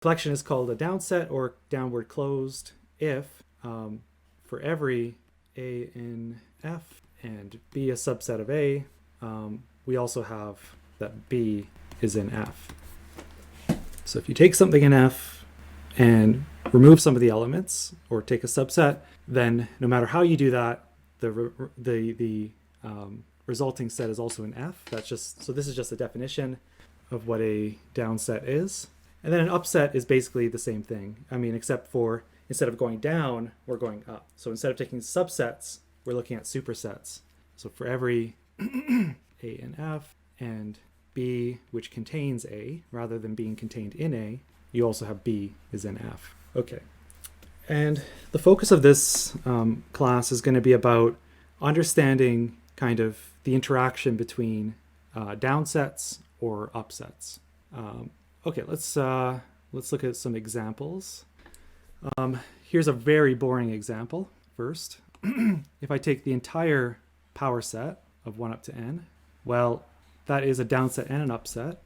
Collection is called a downset or downward closed if for every A in F and B a subset of A, we also have that B is in F. So if you take something in F and remove some of the elements or take a subset, then no matter how you do that, the resulting set is also in F. That's just, so this is just a definition of what a downset is. And then an upset is basically the same thing. I mean, except for instead of going down, we're going up. So instead of taking subsets, we're looking at supersets. So for every A in F and B, which contains A, rather than being contained in A, you also have B is in F. Okay. And the focus of this class is going to be about understanding kind of the interaction between downsets or upsets. Okay, let's look at some examples. Here's a very boring example first. If I take the entire power set of 1 up to n, well, that is a downset and an upset.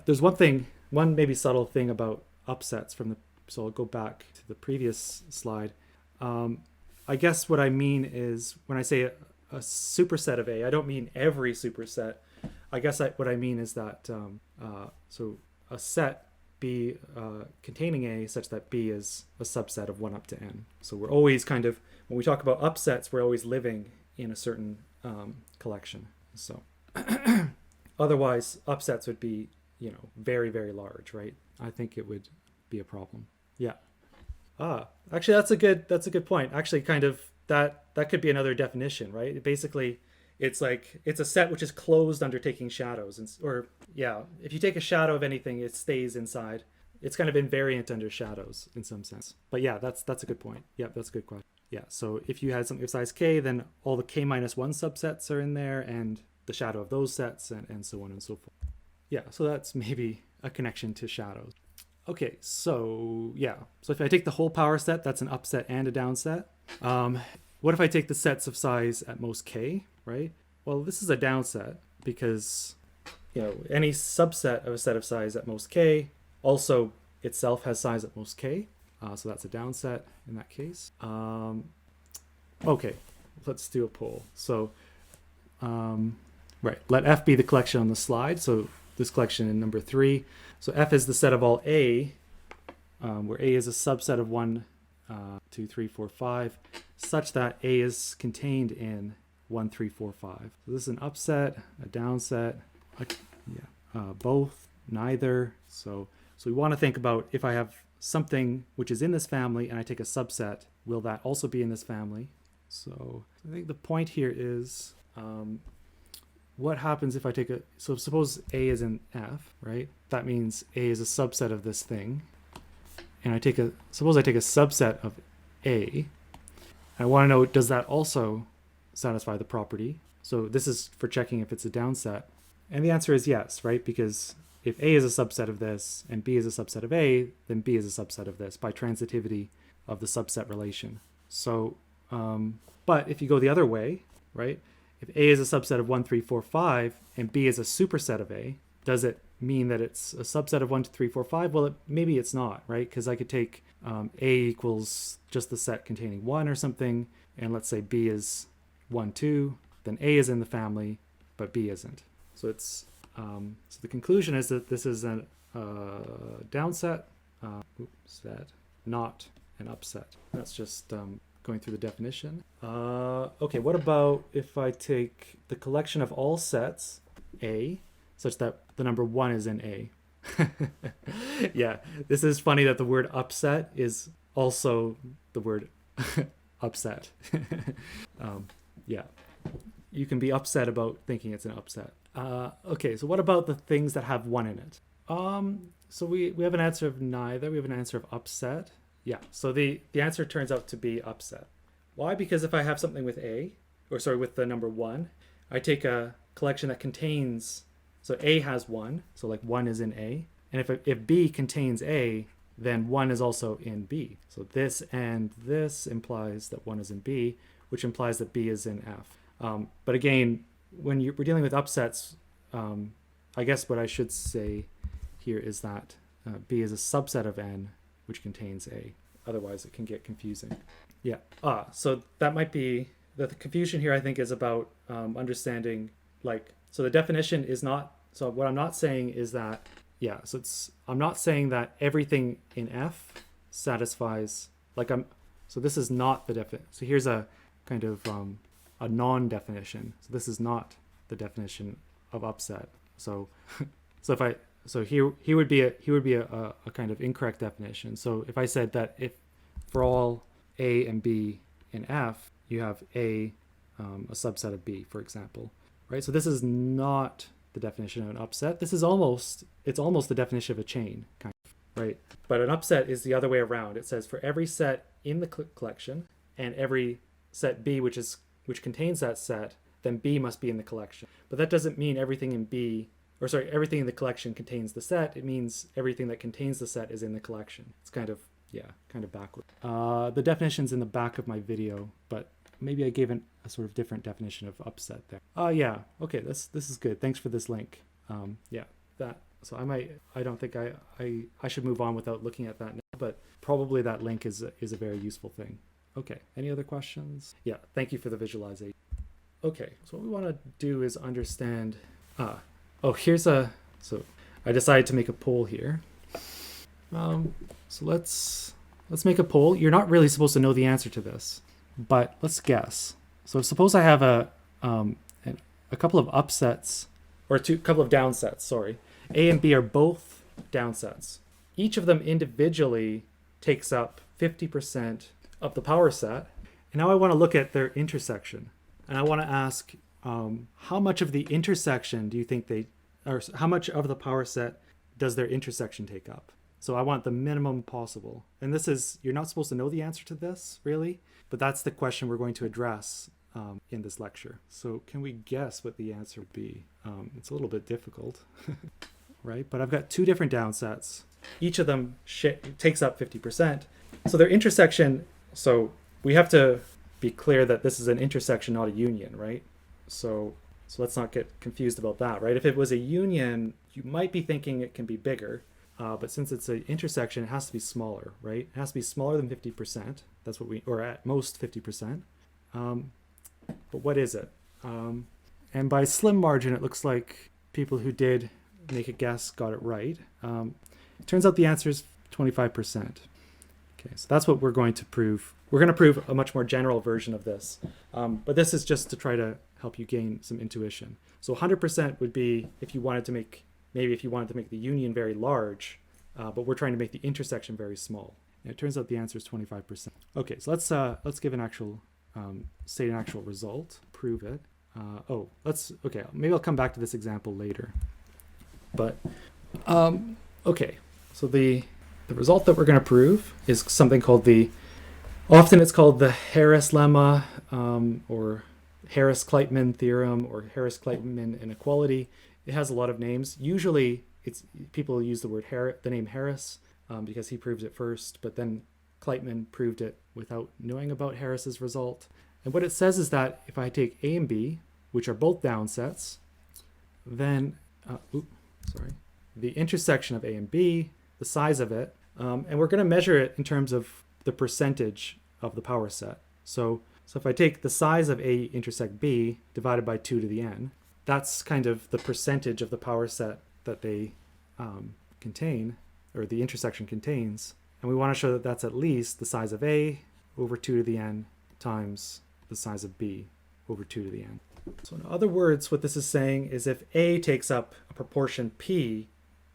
There's one maybe subtle thing about upsets so I'll go back to the previous slide. I guess what I mean is when I say a superset of A, I don't mean every superset. I guess what I mean is that so a set B containing A such that B is a subset of 1 up to n. So we're always kind of, when we talk about upsets, we're always living in a certain collection. So otherwise, upsets would be, very, very large, right? I think it would be a problem. Yeah. Actually, that's a good point. Actually, kind of that could be another definition, right? Basically, it's like it's a set which is closed under taking shadows, if you take a shadow of anything, it stays inside. It's kind of invariant under shadows in some sense. But yeah, that's a good point. Yeah, that's a good question. Yeah, so if you had something of size k, then all the k-1 subsets are in there, and the shadow of those sets, and so on and so forth. Yeah, so that's maybe a connection to shadows. Okay, so yeah. So if I take the whole power set, that's an upset and a downset. What if I take the sets of size at most k, right? Well, this is a downset because, any subset of a set of size at most k also itself has size at most k. So that's a downset in that case. Okay, let's do a poll. So, right, let F be the collection on the slide. So this collection in number 3. So F is the set of all A, where A is a subset of 1, 2, 3, 4, 5, such that A is contained in 1, 3, 4, 5. So this is an upset, a downset, both, neither. So we want to think about if I have something which is in this family and I take a subset, will that also be in this family? So I think the point here is what happens if I take so suppose A is in F, right? That means A is a subset of this thing. And suppose I take a subset of A. I want to know, does that also satisfy the property? So this is for checking if it's a downset. And the answer is yes, right? Because if A is a subset of this and B is a subset of A, then B is a subset of this by transitivity of the subset relation. So, but if you go the other way, right? If A is a subset of 1, 3, 4, 5 and B is a superset of A, does it mean that it's a subset of 1, 2, 3, 4, 5? Well, maybe it's not, right? Because I could take A equals just the set containing 1 or something, and let's say B is 1, 2, then A is in the family, but B isn't. So it's so the conclusion is that this is a downset, set, not an upset. That's just going through the definition. Okay, what about if I take the collection of all sets A, such that the number 1 is in A? Yeah, this is funny that the word upset is also the word upset. Yeah, you can be upset about thinking it's an upset. Okay, so what about the things that have 1 in it? So we have an answer of neither. We have an answer of upset. Yeah, so the answer turns out to be upset. Why? Because if I have something with with the number 1, I take a collection that contains, so A has 1, so like 1 is in A. And if B contains A, then 1 is also in B. So this and this implies that 1 is in B, which implies that B is in F. But again, when we're dealing with upsets, I guess what I should say here is that B is a subset of N, which contains A. Otherwise, it can get confusing. Yeah. So that might be the confusion here. I think is about understanding so the definition is not. So what I'm not saying is that I'm not saying that everything in F satisfies So this is not the definition. So here's a kind of a non-definition. So this is not the definition of upset. So here would be a kind of incorrect definition. So if I said that if for all A and B in F, you have A a subset of B, for example, right? So this is not the definition of an upset. This is almost the definition of a chain, kind of, right? But an upset is the other way around. It says for every set in the collection and every set B which contains that set, then B must be in the collection. But that doesn't mean everything in everything in the collection contains the set. It means everything that contains the set is in the collection. It's kind of backward. The definition's in the back of my video, but maybe I gave a sort of different definition of upset there. Okay, this is good. Thanks for this link. So I don't think I should move on without looking at that now, but probably that link is a very useful thing. Okay, any other questions? Yeah, thank you for the visualization. Okay, so what we want to do is understand, so I decided to make a poll here. So let's make a poll. You're not really supposed to know the answer to this, but let's guess. So suppose I have a couple of upsets, or a couple of downsets, sorry. A and B are both downsets. Each of them individually takes up 50% of the power set. And now I want to look at their intersection. And I want to ask, how much of the intersection do you think how much of the power set does their intersection take up? So I want the minimum possible. And you're not supposed to know the answer to this, really, but that's the question we're going to address in this lecture. So can we guess what the answer would be? It's a little bit difficult, right? But I've got two different downsets. Each of them takes up 50%. So their intersection, so we have to be clear that this is an intersection, not a union, right? So let's not get confused about that, right? If it was a union, you might be thinking it can be bigger, but since it's an intersection, it has to be smaller, right? It has to be smaller than 50%. That's or at most 50%. But what is it? And by slim margin, it looks like people who did make a guess got it right. It turns out the answer is 25%. Okay, so that's what we're going to prove. We're going to prove a much more general version of this. But this is just to try to help you gain some intuition. So 100% would be if you wanted to make the union very large, but we're trying to make the intersection very small. And it turns out the answer is 25%. Okay, so let's give an actual, state an actual result, prove it. Maybe I'll come back to this example later. But, okay, so the result that we're going to prove is something called often it's called the Harris lemma, or Harris Kleitman theorem, or Harris Kleitman inequality. It has a lot of names. Usually people use the name Harris because he proved it first, but then Kleitman proved it without knowing about Harris's result. And what it says is that if I take A and B, which are both downsets, then the intersection of A and B, the size of it, and we're going to measure it in terms of the percentage of the power set. So if I take the size of A intersect B divided by 2 to the n, that's kind of the percentage of the power set that they contain, or the intersection contains. And we want to show that that's at least the size of A over 2 to the n times the size of B over 2 to the n. So in other words, what this is saying is if A takes up a proportion P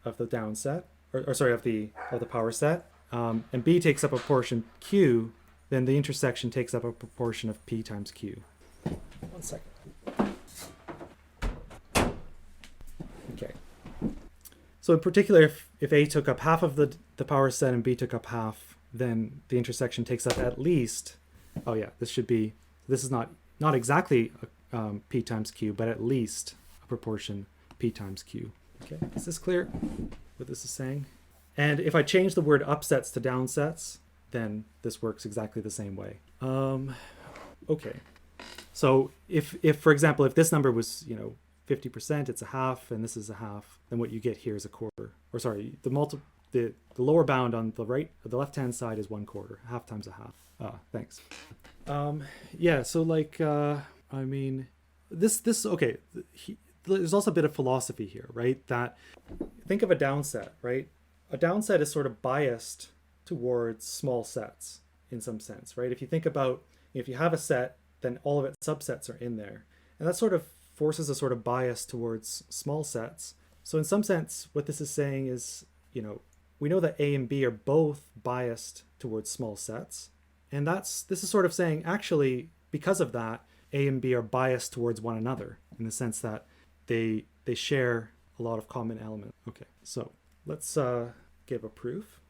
of the downset, of the power set, and B takes up a proportion Q, then the intersection takes up a proportion of P times Q. 1 second. Okay. So in particular, if A took up half of the power set and B took up half, then the intersection takes up at least, this is not exactly P times Q, but at least a proportion P times Q. Okay, is this clear what this is saying? And if I change the word upsets to downsets, then this works exactly the same way. Okay, so if for example, if this number was 50%, it's a half, and this is a half, then what you get here is a quarter. Or sorry, the lower bound on the left-hand side is 1/4, half times a half. Thanks. Yeah, so like, I mean, okay, there's also a bit of philosophy here, right? That, think of a downset, right? A downset is sort of biased towards small sets in some sense, right? If you think about, if you have a set, then all of its subsets are in there. And that sort of forces a sort of bias towards small sets. So in some sense, what this is saying is, we know that A and B are both biased towards small sets. And this is sort of saying, actually, because of that, A and B are biased towards one another in the sense that they share a lot of common elements. Okay, so let's give a proof.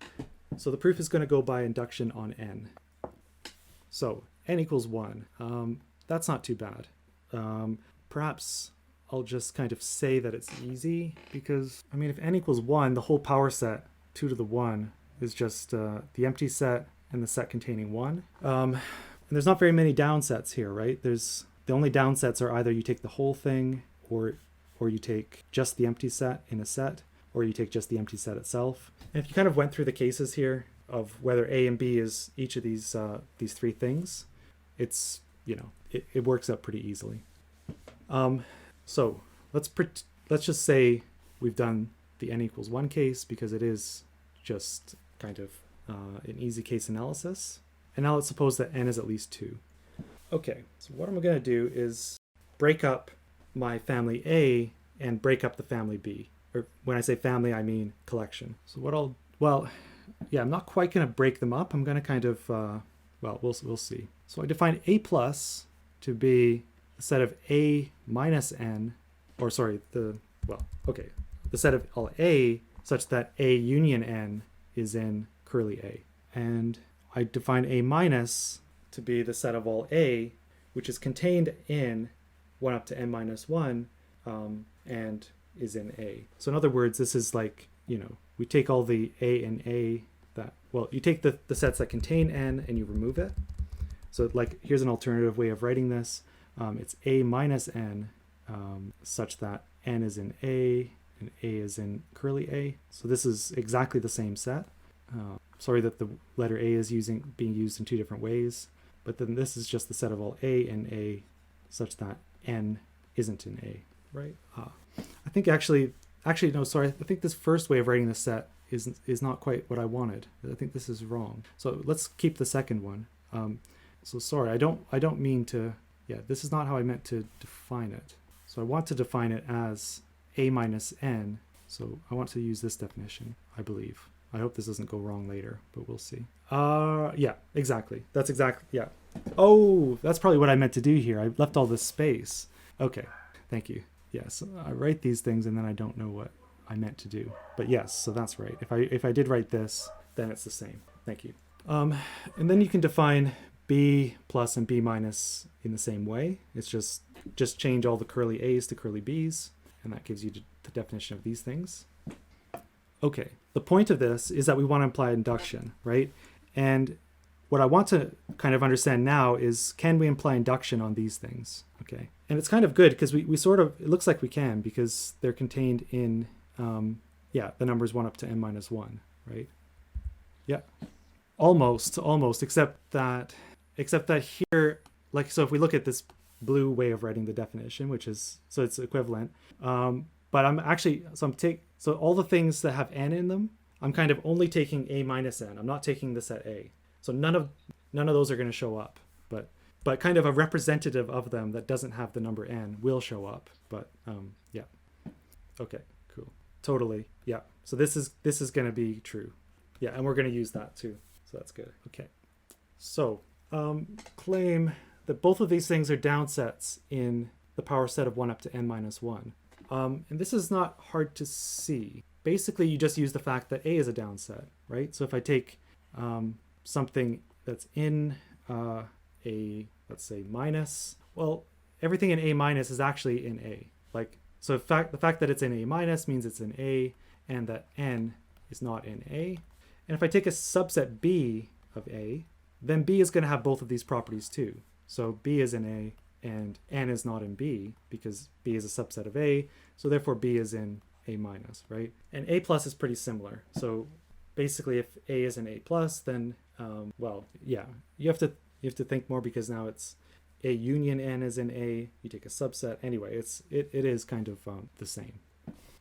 So the proof is going to go by induction on n. So n equals 1. That's not too bad. Perhaps I'll just kind of say that it's easy because, I mean, if n equals 1, the whole power set, 2 to the 1, is just the empty set and the set containing 1. And there's not very many downsets here, right? The only downsets are either you take the whole thing or you take just the empty set in a set, or you take just the empty set itself. And if you kind of went through the cases here of whether A and B is each of these three things, it's, it works out pretty easily. So let's just say we've done the n equals 1 case because it is just kind of an easy case analysis. And now let's suppose that n is at least 2. Okay, so what I'm going to do is break up my family A and break up the family B. Or when I say family, I mean collection. So I'm not quite going to break them up. I'm going to kind of, we'll see. So I define A plus to be the set of A minus n, the set of all A such that A union n is in curly A. And I define A minus to be the set of all A, which is contained in 1 up to n minus 1, and is in A. So in other words, this is like, we take all the A and A you take the sets that contain n and you remove it. So like, here's an alternative way of writing this. It's A minus n, such that n is in A and A is in curly A. So this is exactly the same set. Sorry that the letter A is being used in two different ways, but then this is just the set of all A and A such that n isn't in A, right? I think no, sorry. I think this first way of writing the set is not quite what I wanted. I think this is wrong. So let's keep the second one. So sorry, I don't mean to, this is not how I meant to define it. So I want to define it as A minus n. So I want to use this definition, I believe. I hope this doesn't go wrong later, but we'll see. Yeah, exactly. That's exactly, yeah. Oh, that's probably what I meant to do here. I left all this space. Okay, thank you. Yes, I write these things and then I don't know what I meant to do. But yes, so that's right. If I did write this, then it's the same. Thank you. And then you can define B plus and B minus in the same way. It's just change all the curly A's to curly B's, and that gives you the definition of these things. Okay, the point of this is that we want to imply induction, right? And what I want to kind of understand now is, can we imply induction on these things? Okay, and it's kind of good because we sort of, it looks like we can because they're contained in, the numbers 1 up to n minus 1, right? Yeah, almost, except that here, like, so if we look at this blue way of writing the definition, which is, so it's equivalent, but I'm actually, so all the things that have n in them, I'm kind of only taking A minus n. I'm not taking the set A. So none of those are going to show up, but kind of a representative of them that doesn't have the number n will show up. But yeah, okay, cool, totally, yeah. So this is going to be true, yeah, and we're going to use that too. So that's good. Okay, so claim that both of these things are downsets in the power set of 1 up to n minus 1. And this is not hard to see. Basically, you just use the fact that A is a downset, right? So if I take something that's in let's say minus, well, everything in A minus is actually in A. Like, so the fact that it's in A minus means it's in A, and that n is not in A. And if I take a subset B of A, then B is going to have both of these properties too. So B is in A, and n is not in B because B is a subset of A, so therefore B is in A minus, right? And A plus is pretty similar. So basically if A is an A plus, then well, yeah, you have to think more, because now it's A union N is an A. You take a subset. Anyway, it is kind of the same.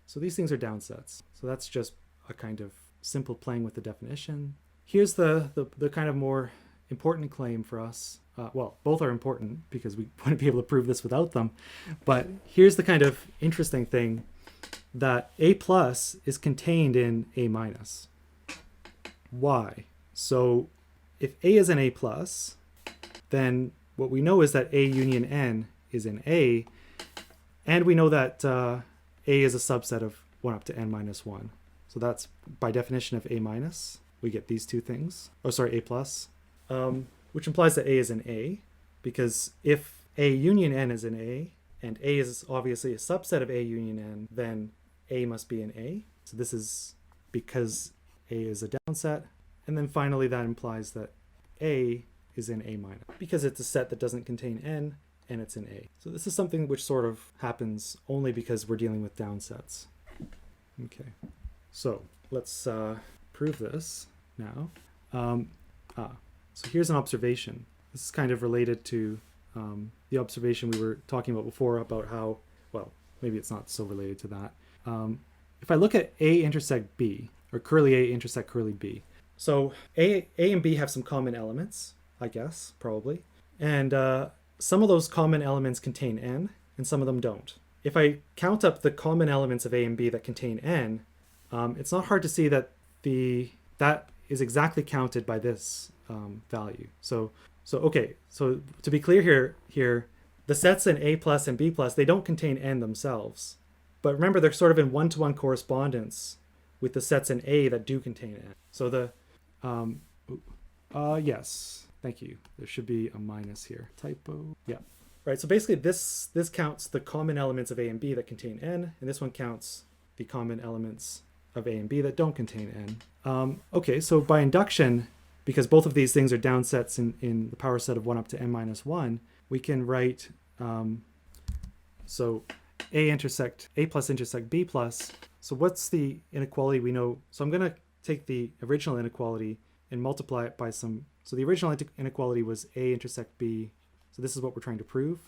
So these things are downsets. So that's just a kind of simple playing with the definition. Here's the kind of more important claim for us. Well, both are important because we wouldn't be able to prove this without them. But here's the kind of interesting thing, that A plus is contained in A minus. Why? So if A is an A plus, then what we know is that A union N is in A, and we know that A is a subset of 1 up to N minus 1. So that's by definition of A minus. We get these two things. Oh, sorry, A plus, which implies that A is an A, because if A union N is an A, and A is obviously a subset of A union N, then A must be an A. So this is because A is a downset. And then finally, that implies that A is in A minus, because it's a set that doesn't contain N, and it's in A. So this is something which sort of happens only because we're dealing with downsets. Okay, so let's prove this now. So here's an observation. This is kind of related to the observation we were talking about before about how, well, maybe it's not so related to that. If I look at A intersect B, or curly A intersect curly B, so A and B have some common elements, I guess, probably. And some of those common elements contain N, and some of them don't. If I count up the common elements of A and B that contain N, it's not hard to see that that is exactly counted by this value. So okay, so to be clear here, the sets in A plus and B plus, they don't contain N themselves. But remember, they're sort of in one-to-one correspondence with the sets in A that do contain N. So yes, thank you. There should be a minus here. Typo. Yeah. Right, so basically this counts the common elements of A and B that contain N, and this one counts the common elements of A and B that don't contain N. Okay, so by induction, because both of these things are downsets in the power set of 1 up to N minus 1, we can write, so A plus intersect B plus. So what's the inequality we know? So I'm going to take the original inequality and multiply it by some. So the original inequality was A intersect B. So this is what we're trying to prove.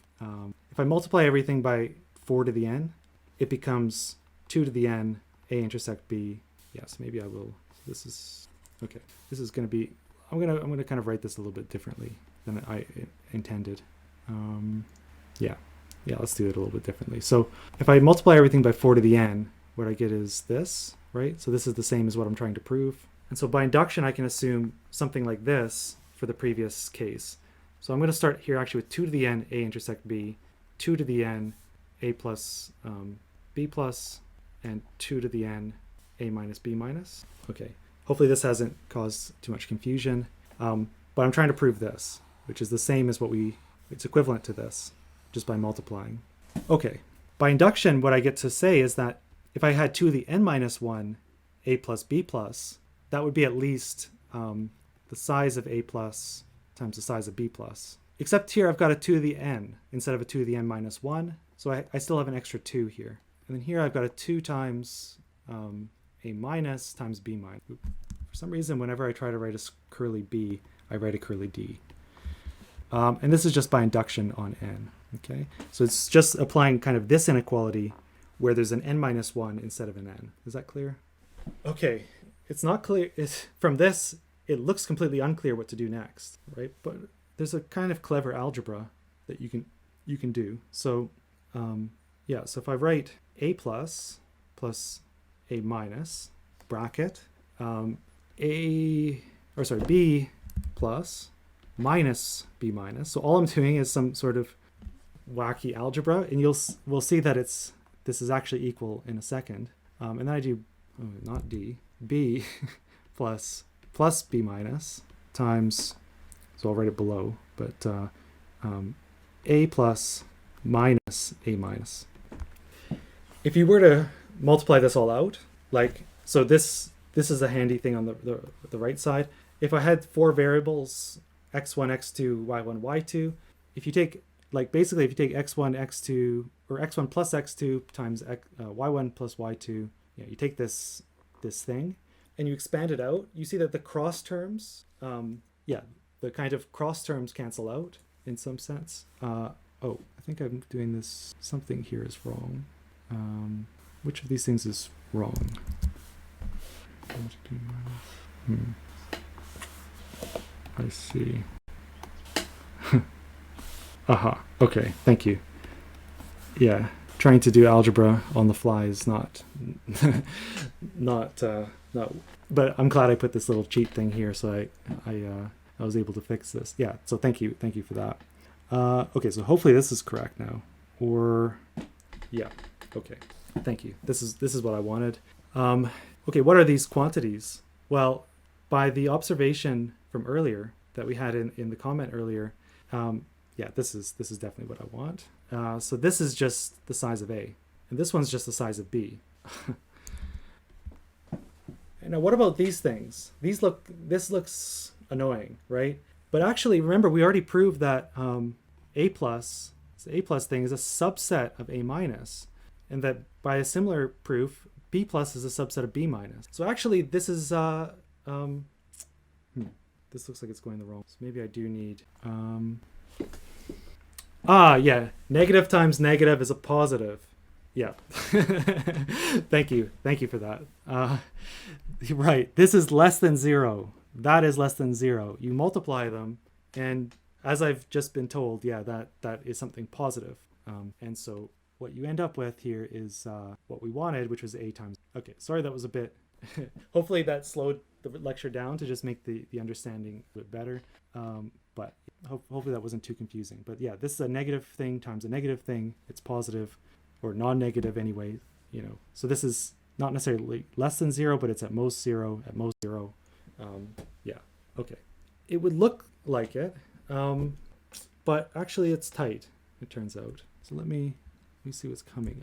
If I multiply everything by 4 to the n, it becomes 2 to the n A intersect B. Yes, maybe I will. So this is okay. This is going to be. I'm gonna kind of write this a little bit differently than I intended. Yeah. Let's do it a little bit differently. So if I multiply everything by 4 to the n, what I get is this, right? So this is the same as what I'm trying to prove. And so by induction, I can assume something like this for the previous case. So I'm going to start here actually with 2 to the n A intersect B, 2 to the n A plus B plus, and 2 to the n A minus B minus. Okay, hopefully this hasn't caused too much confusion. But I'm trying to prove this, which is the same as it's equivalent to this, just by multiplying. Okay, by induction, what I get to say is that if I had 2 to the n minus 1 A plus B plus, that would be at least the size of A plus times the size of B plus. Except here I've got a 2 to the n instead of a 2 to the n minus 1, so I still have an extra 2 here. And then here I've got a 2 times A minus times B minus. For some reason, whenever I try to write a curly B, I write a curly D. And this is just by induction on n. Okay, so it's just applying kind of this inequality where there's an n minus 1 instead of an n. Is that clear? Okay, it's not clear. From this, it looks completely unclear what to do next, right? But there's a kind of clever algebra that you can do. So so if I write A plus A minus bracket B plus minus B minus. So all I'm doing is some sort of wacky algebra, and we'll see that this is actually equal in a second. And then I do not D, B plus B minus times, so I'll write it below, but A plus minus A minus. If you were to multiply this all out, so this is a handy thing on the right side. If I had 4 variables, x1, x2, y1, y2, if you take, basically if you take x1, x2, or x1 plus x2 times y1 plus y2, you take this thing, and you expand it out, you see that the cross terms, the kind of cross terms cancel out in some sense. I think I'm doing this, something here is wrong. Which of these things is wrong? I see. Okay, thank you. Yeah, trying to do algebra on the fly is not but I'm glad I put this little cheat thing here, so I was able to fix this. Yeah, so thank you for that. Okay, so hopefully this is correct now. Or yeah, okay. Thank you. This is what I wanted. Okay, what are these quantities? Well, by the observation from earlier that we had in the comment earlier, this is definitely what I want. So this is just the size of A, and this one's just the size of B. Now, what about these things? This looks annoying, right? But actually, remember, we already proved that A plus thing is a subset of A minus, and that by a similar proof, B plus is a subset of B minus. So actually, this is this looks like it's going the wrong. So maybe I do need negative times negative is a positive. Yeah. Thank you for that. Right, this is less than 0. That is less than 0. You multiply them, and as I've just been told, that is something positive. And so what you end up with here is what we wanted, which was A times. Okay, sorry, that was a bit. Hopefully that slowed the lecture down to just make the understanding a bit better. But hopefully that wasn't too confusing. But yeah, this is a negative thing times a negative thing. It's positive, or non-negative anyway. So this is not necessarily less than 0, but it's at most 0. At most 0. Okay. It would look like it, but actually it's tight. It turns out. So let me see what's coming.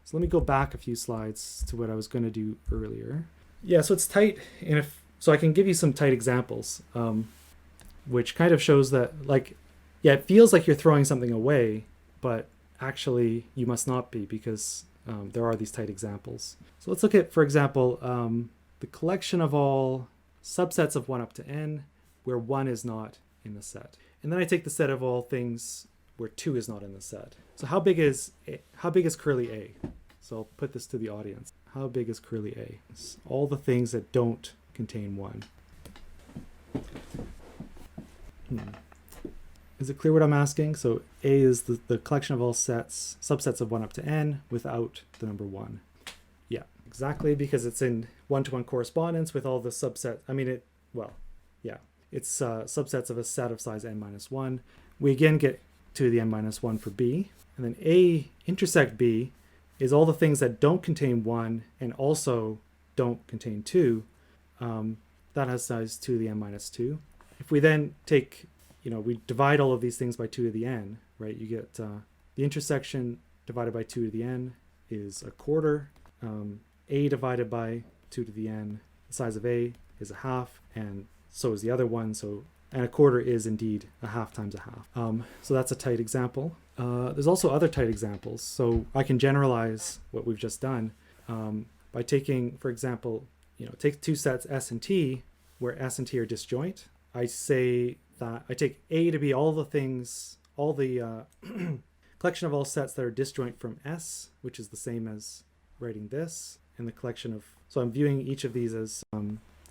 So let me go back a few slides to what I was going to do earlier. Yeah, so it's tight, and so I can give you some tight examples, which kind of shows that, it feels like you're throwing something away, but actually you must not be, because there are these tight examples. So let's look at, for example, the collection of all subsets of 1 up to n, where 1 is not in the set. And then I take the set of all things where 2 is not in the set. So how big is curly A? So I'll put this to the audience. How big is curly A? It's all the things that don't contain 1. Is it clear what I'm asking? So A is the collection of all subsets of 1 up to n without the number 1. Yeah, exactly, because it's in one-to-one correspondence with all the subsets. It's subsets of a set of size n minus 1. We again get to the n minus 1 for B. And then A intersect B is all the things that don't contain 1 and also don't contain 2. That has size 2 to the n minus 2. If we then take, we divide all of these things by 2 to the n, right? You get the intersection divided by 2 to the n is a quarter. A divided by 2 to the n, the size of A is a half, and so is the other one. And a quarter is indeed a half times a half. So that's a tight example. There's also other tight examples. So I can generalize what we've just done by taking, for example, take two sets S and T, where S and T are disjoint. I say that I take A to be all the collection of all sets that are disjoint from S, which is the same as writing this, and the collection of, so I'm viewing each of these as,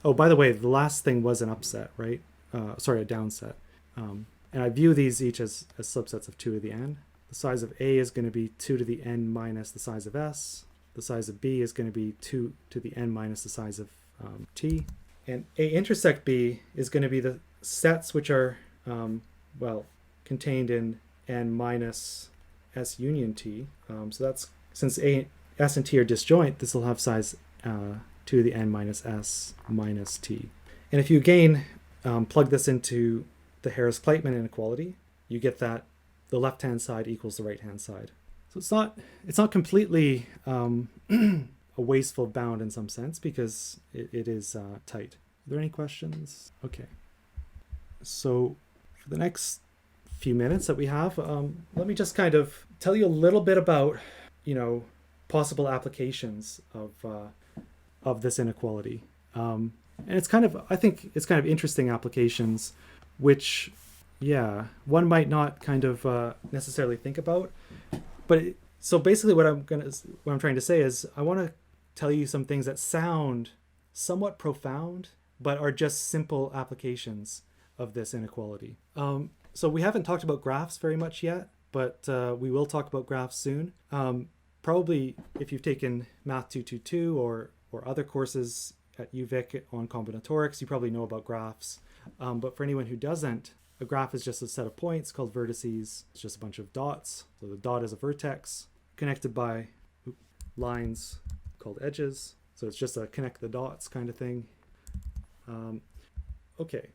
by the way, the last thing was an upset, right? A downset. And I view these each as subsets of 2 to the n. The size of A is going to be 2 to the n minus the size of S. The size of B is going to be 2 to the n minus the size of T. And A intersect B is going to be the sets which are, contained in n minus S union T. So that's, since S and T are disjoint, this will have size 2 to the n minus S minus T. And if you again plug this into the Harris Kleitman inequality, you get that the left-hand side equals the right-hand side. So it's not completely a wasteful bound in some sense, because it is tight. Are there any questions? Okay. So for the next few minutes that we have, let me just kind of tell you a little bit about, possible applications of this inequality. And it's kind of, I think it's kind of interesting applications, which, yeah, one might not kind of necessarily think about. But so basically what I'm trying to say is I want to tell you some things that sound somewhat profound, but are just simple applications of this inequality. So we haven't talked about graphs very much yet, but we will talk about graphs soon. Probably if you've taken Math 222 or other courses at UVic on combinatorics, you probably know about graphs. But for anyone who doesn't, a graph is just a set of points called vertices. It's just a bunch of dots. So the dot is a vertex connected by lines called edges. So it's just a connect the dots kind of thing. Okay.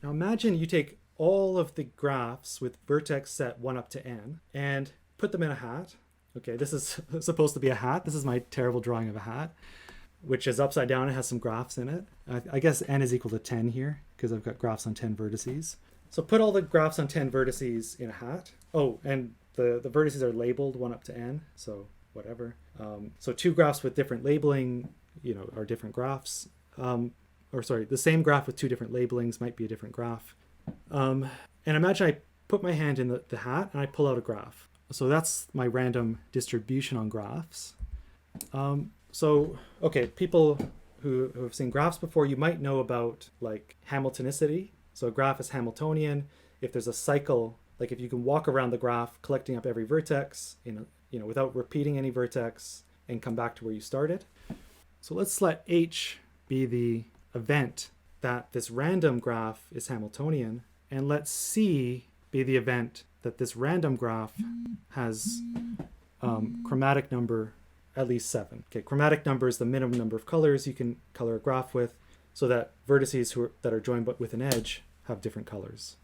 Now imagine you take all of the graphs with vertex set 1 up to n and put them in a hat. Okay, this is supposed to be a hat. This is my terrible drawing of a hat, which is upside down and has some graphs in it. I guess n is equal to 10 here because I've got graphs on 10 vertices. So put all the graphs on 10 vertices in a hat. Oh, and the vertices are labeled 1 up to n, so whatever. So two graphs with different labeling, are different graphs. The same graph with two different labelings might be a different graph. And imagine I put my hand in the hat and I pull out a graph. So that's my random distribution on graphs. People who have seen graphs before, you might know about like Hamiltonicity. So a graph is Hamiltonian if there's a cycle, like if you can walk around the graph collecting up every vertex without repeating any vertex and come back to where you started. So let's let H be the event that this random graph is Hamiltonian, and let C be the event that this random graph has chromatic number at least 7. Okay, chromatic number is the minimum number of colors you can color a graph with, so that vertices that are joined but with an edge have different colors.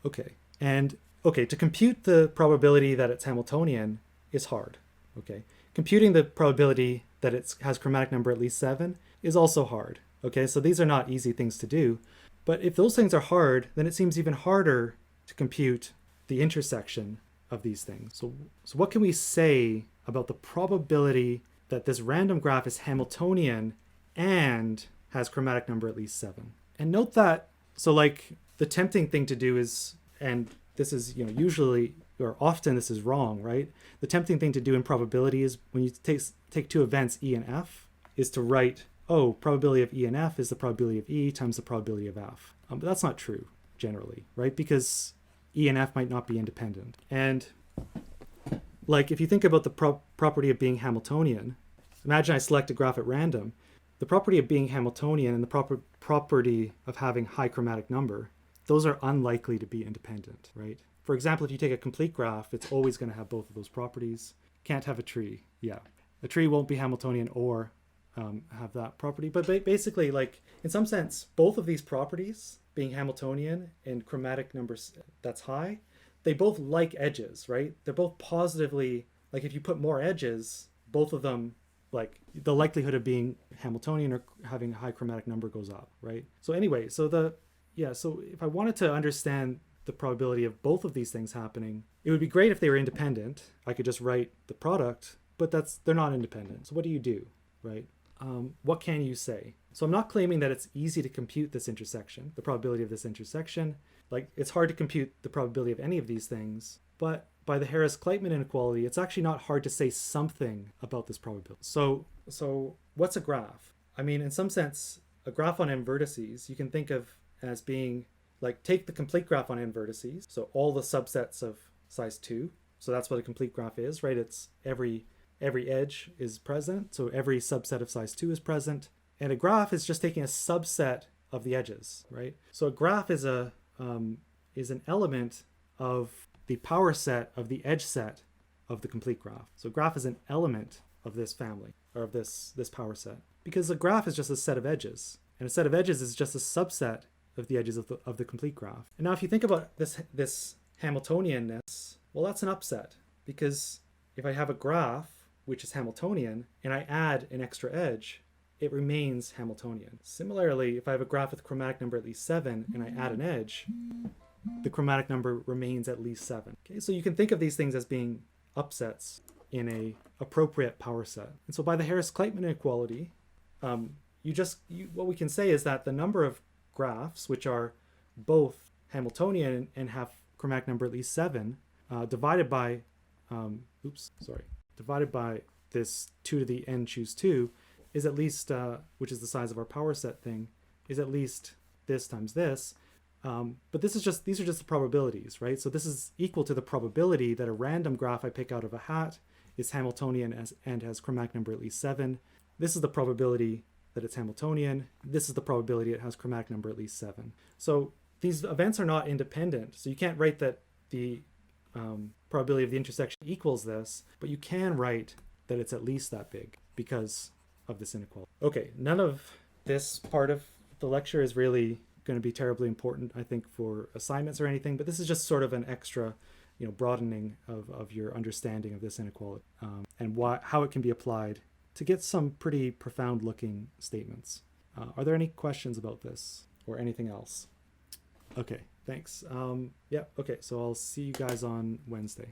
To compute the probability that it's Hamiltonian is hard. Okay, computing the probability that it has chromatic number at least 7 is also hard. Okay, so these are not easy things to do, but if those things are hard, then it seems even harder to compute the intersection of these things. So what can we say about the probability that this random graph is Hamiltonian and has chromatic number at least 7? And note that, the tempting thing to do is, and this is, usually or often this is wrong, right? The tempting thing to do in probability is when you take two events, E and F, is to write, probability of E and F is the probability of E times the probability of F. But that's not true generally, right? Because E and F might not be independent. And if you think about the property of being Hamiltonian, imagine I select a graph at random. The property of being Hamiltonian and the property of having high chromatic number, those are unlikely to be independent, right? For example, if you take a complete graph, it's always going to have both of those properties. Can't have a tree. Yeah. A tree won't be Hamiltonian or have that property. But basically, in some sense, both of these properties, being Hamiltonian and chromatic numbers that's high, they both like edges, right? They're both positively, if you put more edges, both of them, the likelihood of being Hamiltonian or having a high chromatic number goes up, right? So anyway, so if I wanted to understand the probability of both of these things happening, it would be great if they were independent. I could just write the product, but they're not independent. So what do you do, right? What can you say? So I'm not claiming that it's easy to compute this intersection, the probability of this intersection. It's hard to compute the probability of any of these things, but by the Harris Kleitman inequality, it's actually not hard to say something about this probability. So what's a graph? I mean, in some sense, a graph on n vertices, you can think of as being take the complete graph on n vertices, so all the subsets of size 2. So that's what a complete graph is, right? It's every edge is present, so every subset of size 2 is present. And a graph is just taking a subset of the edges, right? So a graph is an element of the power set of the edge set of the complete graph. So a graph is an element of this family, or of this power set, because a graph is just a set of edges, and a set of edges is just a subset of the edges of the complete graph. And now if you think about this Hamiltonianness, well, that's an upset, because if I have a graph which is Hamiltonian and I add an extra edge, it remains Hamiltonian. Similarly, if I have a graph with chromatic number at least 7 and I add an edge, the chromatic number remains at least 7. Okay, so you can think of these things as being upsets in a appropriate power set. And so by the Harris Kleitman inequality, what we can say is that the number of graphs which are both Hamiltonian and have chromatic number at least 7, divided by divided by this 2 to the n choose 2 is at least, which is the size of our power set thing, is at least this times this. But these are just the probabilities, right? So this is equal to the probability that a random graph I pick out of a hat is Hamiltonian and has chromatic number at least 7. This is the probability that it's Hamiltonian. This is the probability it has chromatic number at least 7. So these events are not independent. So you can't write that the probability of the intersection equals this, but you can write that it's at least that big because of this inequality. Okay, none of this part of the lecture is really going to be terribly important, I think, for assignments or anything, but this is just sort of an extra, broadening of your understanding of this inequality and how it can be applied to get some pretty profound looking statements. Are there any questions about this or anything else? Okay, thanks. Okay, so I'll see you guys on Wednesday.